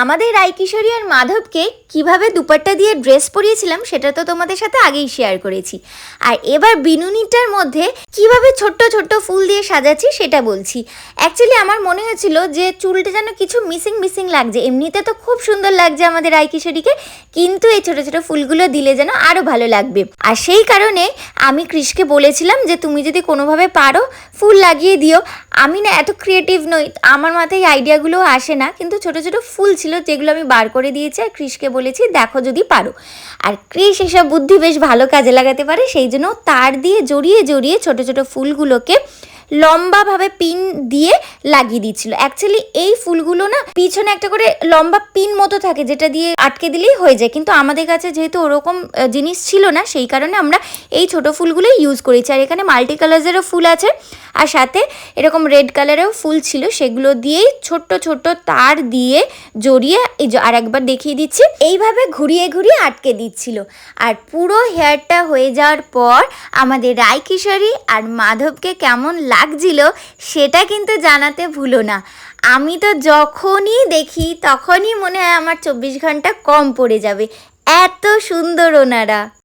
আমাদের রায়কিশোরী আর মাধবকে কিভাবে দুপাট্টা দিয়ে ড্রেস পরিয়েছিলাম সেটা তো তোমাদের সাথে আগেই শেয়ার করেছি। আর এবার বিনুনিটার মধ্যে কিভাবে ছোট্ট ছোট্ট ফুল দিয়ে সাজাচ্ছি সেটা বলছি। অ্যাকচুয়ালি আমার মনে হয়েছিল যে চুলটা যেন কিছু মিসিং লাগছে, এমনিতে তো খুব সুন্দর লাগছে আমাদের রায়কিশোরীকে, কিন্তু এই ছোটো ছোটো ফুলগুলো দিলে যেন আরও ভালো লাগবে। আর সেই কারণে আমি কৃষকে বলেছিলাম যে তুমি যদি কোনোভাবে পারো ফুল লাগিয়ে দিও। আমি না এত ক্রিয়েটিভ নই, আমার মাথায় আইডিয়াগুলো আসে না, কিন্তু ছোটো ছোটো ফুল ছিল যেগুলো আমি বার করে দিয়েছি আর কৃষকে বলেছি দেখো যদি পারো। আর কৃষ এসব বুদ্ধি বেশ ভালো কাজে লাগাতে পারে, সেই জন্য তার দিয়ে জড়িয়ে জড়িয়ে ছোটো ছোটো ফুলগুলোকে লম্বাভাবে পিন দিয়ে লাগিয়ে দিচ্ছিল। অ্যাকচুয়ালি এই ফুলগুলো না পিছনে একটা করে লম্বা পিন মতো থাকে যেটা দিয়ে আটকে দিলেই হয়ে যায়, কিন্তু আমাদের কাছে যেহেতু ওরকম জিনিস ছিল না সেই কারণে আমরা এই ছোটো ফুলগুলোই ইউজ করেছি। আর এখানে মাল্টি কালার্সেরও ফুল আছে আর সাথে এরকম রেড কালারেরও ফুল ছিল, সেগুলো দিয়েই ছোট্ট ছোট্ট তার দিয়ে জড়িয়ে এই যে আর একবার দেখিয়ে দিচ্ছি, এইভাবে ঘুরিয়ে ঘুরিয়ে আটকে দিচ্ছিল। আর পুরো হেয়ারটা হয়ে যাওয়ার পর আমাদের রায়কিশোরী আর মাধবকে কেমন লাগছিল সেটা কিন্তু জানাতে ভুলো না। আমি তো যখনই দেখি তখনই মনে হয় আমার 24 ঘন্টা কম পড়ে যাবে, এত সুন্দর ওনারা।